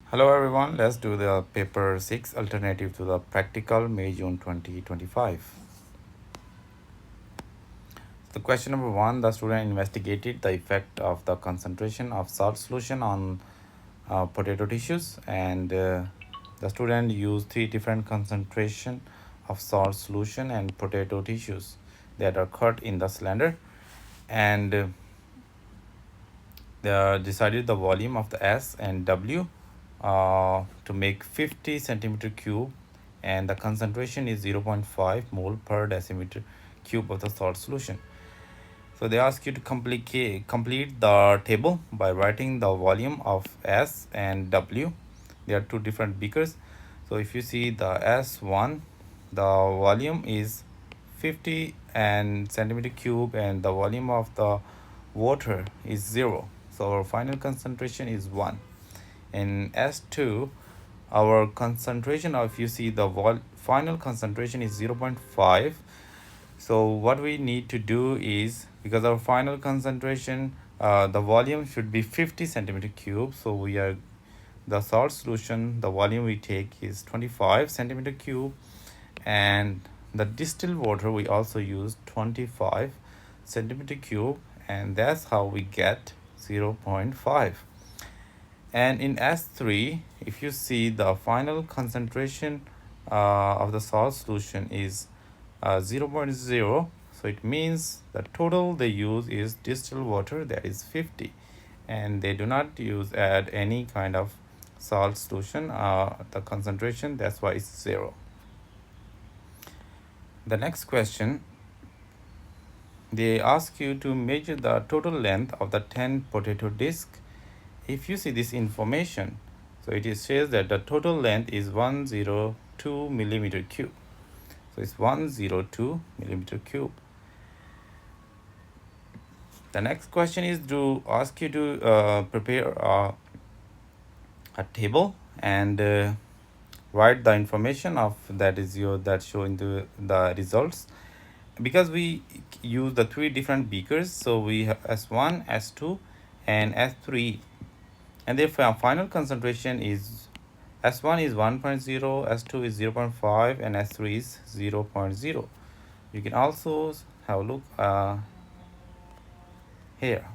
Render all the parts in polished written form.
Hello everyone, let's do the paper 6 alternative to the practical May-June 2025. The question number 1, the student investigated the effect of the concentration of salt solution on potato tissues, and the student used three different concentration of salt solution and potato tissues that are cut in the cylinder, and they decided the volume of the S and W to make 50 centimeter cube, and the concentration is 0.5 mole per decimeter cube of the salt solution. So they ask you to complete the table by writing the volume of S and W. There are two different beakers. So if you see the S1, the volume is 50 and centimeter cube, and the volume of the water is 0. So our final concentration is 1. In S2, our concentration, or if you see the final concentration is 0.5. So what we need to do is, because our final concentration, the volume should be 50 centimeter cube, so we are the salt solution, the volume we take is 25 centimeter cube, and the distilled water we also use 25 centimeter cube, and that's how we get 0.5. And in S3, if you see the final concentration of the salt solution is 0.0, so it means the total they use is distilled water, that is 50, and they do not add any kind of salt solution, the concentration, that's why it's 0. The next question, they ask you to measure the total length of the 10 potato disc. If you see this information, so it says that the total length is 102 millimeter cube. So it's 102 millimeter cube. The next question is to ask you to prepare a table and write the information of that showing the results. Because we use the three different beakers, so we have S1, S2, and S3, and their final concentration is S1 is 1.0, S2 is 0.5, and S3 is 0.0. You can also have a look here.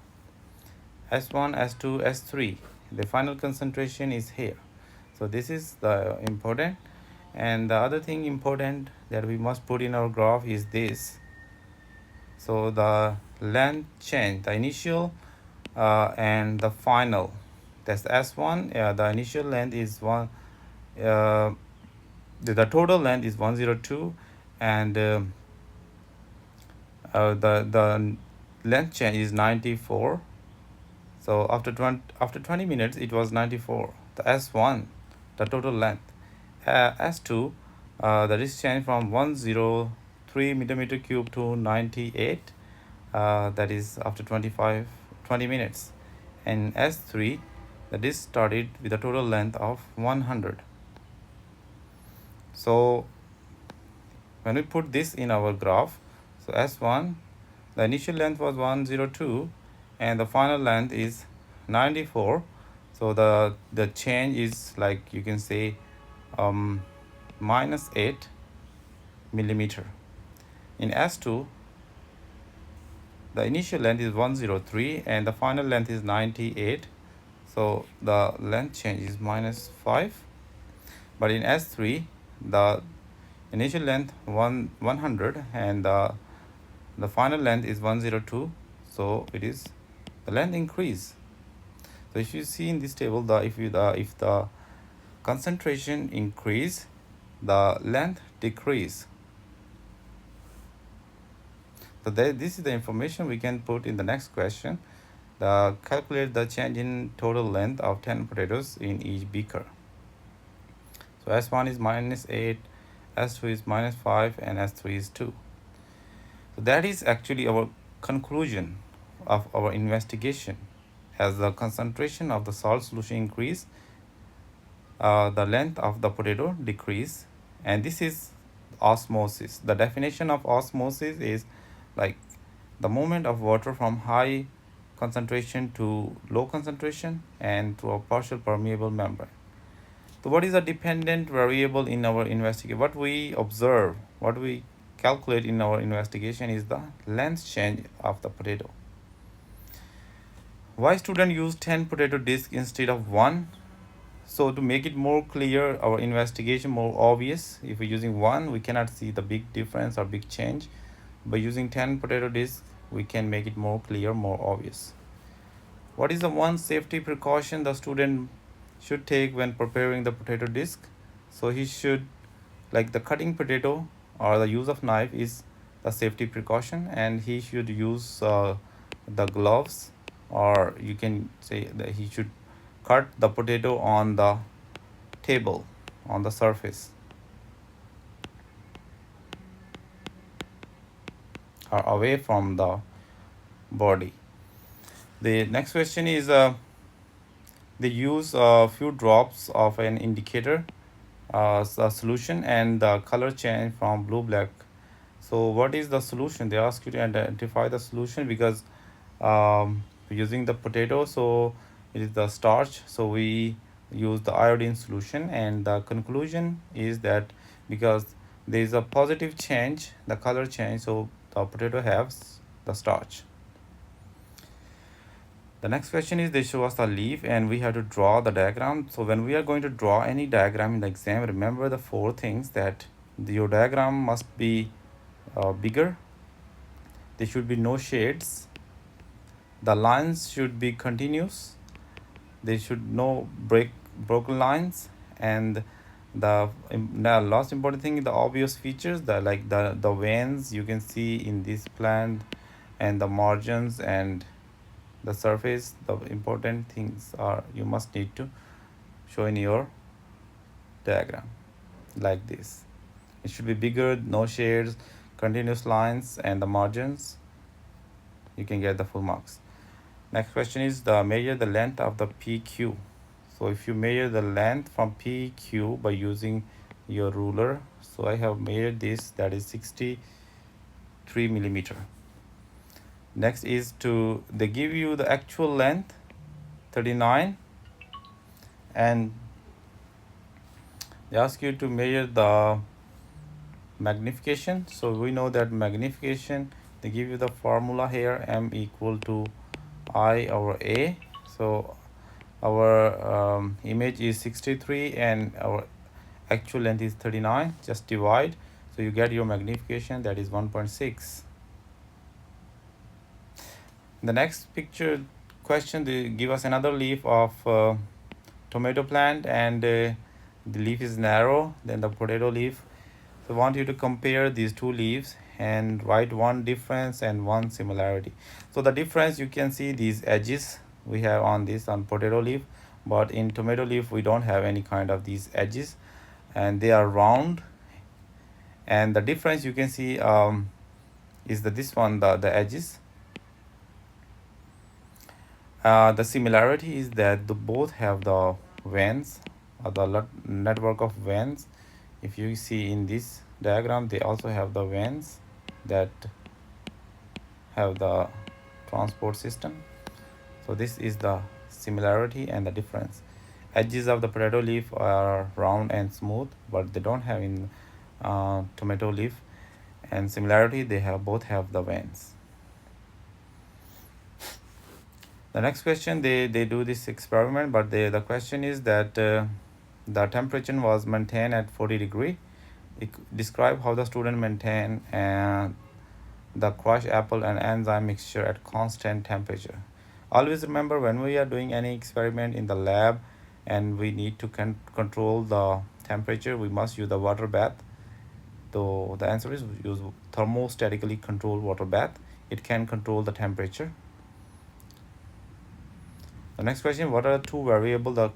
S1, S2, S3. The final concentration is here. So this is the important. And the other thing important that we must put in our graph is this. So the length change, the initial and the final. That's S1. The initial length is the total length is 102, and the length change is 94. So after 20 minutes it was 94. The S1, the total length. S2, that is changed from 103 millimeter cube to 98. That is after 20 minutes. And S3, that is started with a total length of 100. So when we put this in our graph, so S1, the initial length was 102, and the final length is 94. So the change is, like you can say, minus 8 millimeter. In S2, the initial length is 103 and the final length is 98. So the length change is minus 5. But in S3, the initial length 100 and the final length is 102. So it is the length increase. So if you see in this table, if the concentration increase, the length decrease. So this is the information we can put in the next question. Calculate the change in total length of 10 potatoes in each beaker. So S1 is minus 8, S2 is minus 5, and S3 is 2. So that is actually our conclusion of our investigation. As the concentration of the salt solution increase, the length of the potato decrease, and this is osmosis. The definition of osmosis is like the movement of water from high concentration to low concentration and to a partial permeable membrane. So what is a dependent variable in our investigation? What we observe, what we calculate in our investigation is the length change of the potato. Why student use 10 potato discs instead of 1? So to make it more clear, our investigation more obvious, if we're using 1, we cannot see the big difference or big change. By using 10 potato discs, we can make it more clear, more obvious. What is the one safety precaution the student should take when preparing the potato disc? So he should, like the cutting potato or the use of knife is the safety precaution, and he should use the gloves, or you can say that he should cut the potato on the table, on the surface, or away from the body. The next question is they use a few drops of an indicator solution and the color change from blue black. So what is the solution? They ask you to identify the solution because using the potato, so it is the starch, so we use the iodine solution, and the conclusion is that because there is a positive change, the color change, so the potato has the starch. The next question is they show us the leaf and we have to draw the diagram. So when we are going to draw any diagram in the exam, remember the 4 things that your diagram must be bigger. There should be no shades. The lines should be continuous. There should no broken lines, and the last important thing is the obvious features, the like the veins you can see in this plant, and the margins and the surface. The important things are you must need to show in your diagram like this. It should be bigger, no shades, continuous lines, and the margins. You can get the full marks. Next question is the measure the length of the PQ. So if you measure the length from PQ by using your ruler, so I have measured this, that is 63 millimeter. Next is to they give you the actual length 39, and they ask you to measure the magnification. So we know that magnification, they give you the formula here, m equal to I over a. So our image is 63 and our actual length is 39. Just divide, so you get your magnification, that is 1.6. The next picture question, they give us another leaf of tomato plant, and the leaf is narrow than the potato leaf. So I want you to compare these two leaves and write one difference and one similarity. So the difference, you can see these edges we have on this on potato leaf, but in tomato leaf we don't have any kind of these edges, and they are round. And the difference you can see is that this one, the edges. The similarity is that the both have the veins, the network of veins. If you see in this diagram, they also have the veins that have the transport system. So this is the similarity and the difference. Edges of the potato leaf are round and smooth, but they don't have in tomato leaf. And similarity, they have both have the veins. The next question, they do this experiment, but the question is that the temperature was maintained at 40 degree. Describe how the student maintain the crushed apple and enzyme mixture at constant temperature. Always remember, when we are doing any experiment in the lab and we need to control the temperature, we must use the water bath. So the answer is use thermostatically controlled water bath. It can control the temperature. The next question, what are the two variables that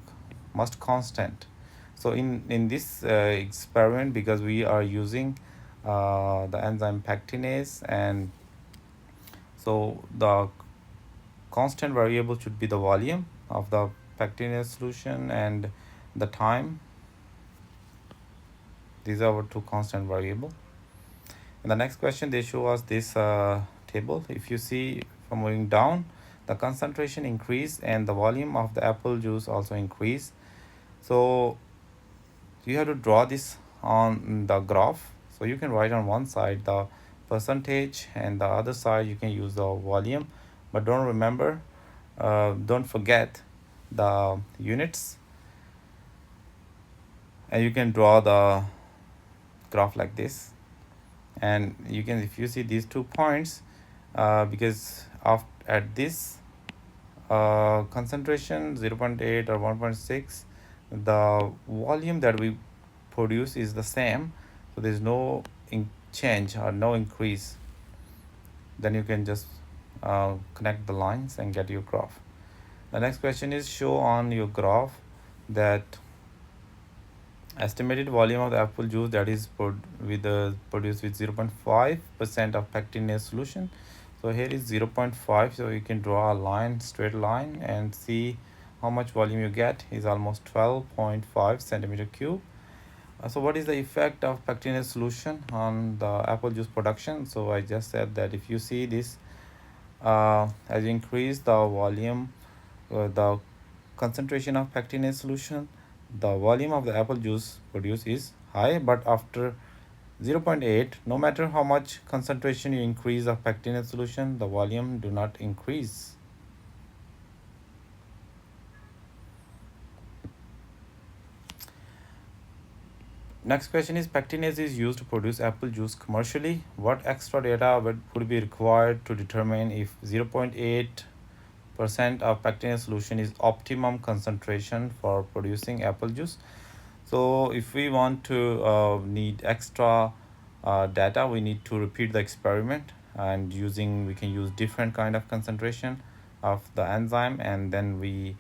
must constant? So in this experiment, because we are using the enzyme pectinase, and so the constant variable should be the volume of the pectinase solution and the time. These are our two constant variable. In the next question, they show us this table. If you see from moving down, the concentration increase and the volume of the apple juice also increase. So you have to draw this on the graph. So you can write on one side the percentage and the other side you can use the volume, but don't forget the units, and you can draw the graph like this. And you can, if you see these 2 points, because of at this concentration 0.8 or 1.6, the volume that we produce is the same, so there's no change or no increase. Then you can just connect the lines and get your graph. The next question is, show on your graph that estimated volume of the apple juice that is produced with 0.5% of pectinase solution. So here is 0.5, so you can draw a line, straight line, and see how much volume you get is almost 12.5 centimeter cube. So what is the effect of pectinase solution on the apple juice production? So I just said that if you see this, as you increase the volume, the concentration of pectinase solution, the volume of the apple juice produced is high, but after 0.8, no matter how much concentration you increase of pectinate solution, the volume do not increase. Next question is, pectinase is used to produce apple juice commercially. What extra data would be required to determine if 0.8% of pectinase solution is optimum concentration for producing apple juice? So if we want to need extra data, we need to repeat the experiment, and we can use different kind of concentration of the enzyme, and then we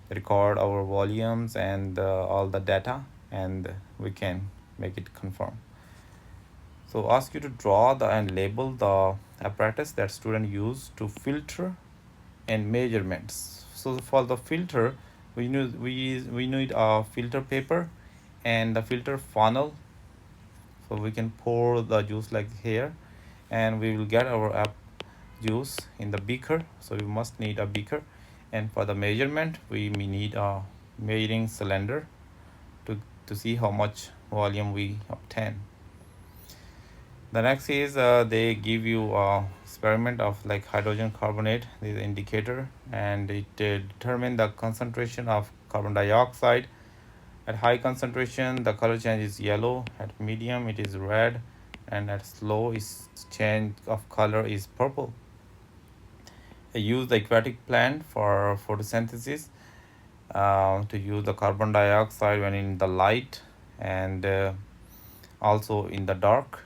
record our volumes and all the data, and we can make it confirm. So ask you to draw and label the apparatus that student use to filter and measurements. So for the filter, we need a filter paper and the filter funnel, so we can pour the juice like here, and we will get our juice in the beaker. So we must need a beaker, and for the measurement we may need a measuring cylinder to see how much volume we obtain. The next is they give you a experiment of like hydrogen carbonate, this is indicator, and it determine the concentration of carbon dioxide. At high concentration the color change is yellow, at medium it is red, and at slow is change of color is purple. I use the aquatic plant for photosynthesis to use the carbon dioxide when in the light and also in the dark.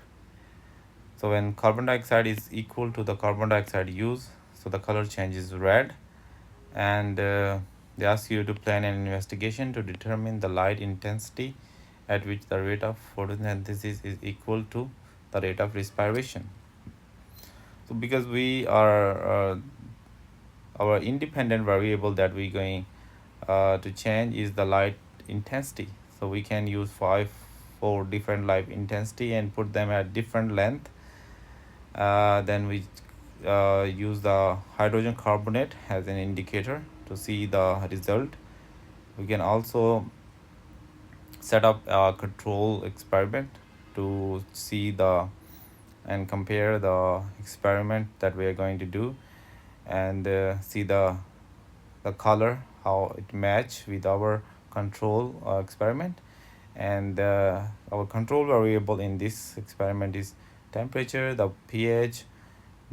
So when carbon dioxide is equal to the carbon dioxide use, so the color changes red, and they ask you to plan an investigation to determine the light intensity at which the rate of photosynthesis is equal to the rate of respiration. So because we are our independent variable that we're going to change is the light intensity, so we can use 4 different light intensity and put them at different length. Then we use the hydrogen carbonate as an indicator to see the result. We can also set up a control experiment to see and compare the experiment that we are going to do, and see the color how it match with our control experiment. And our control variable in this experiment is temperature, the pH,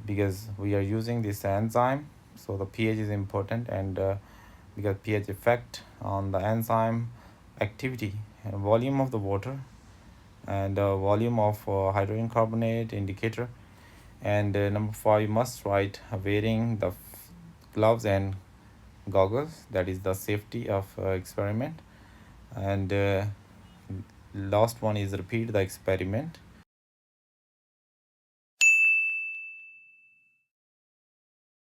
because we are using this enzyme, so the pH is important, and because pH effect on the enzyme activity, and volume of the water, and volume of hydrogen carbonate indicator. And number 5, you must write wearing the gloves and goggles, that is the safety of experiment. And last one is repeat the experiment.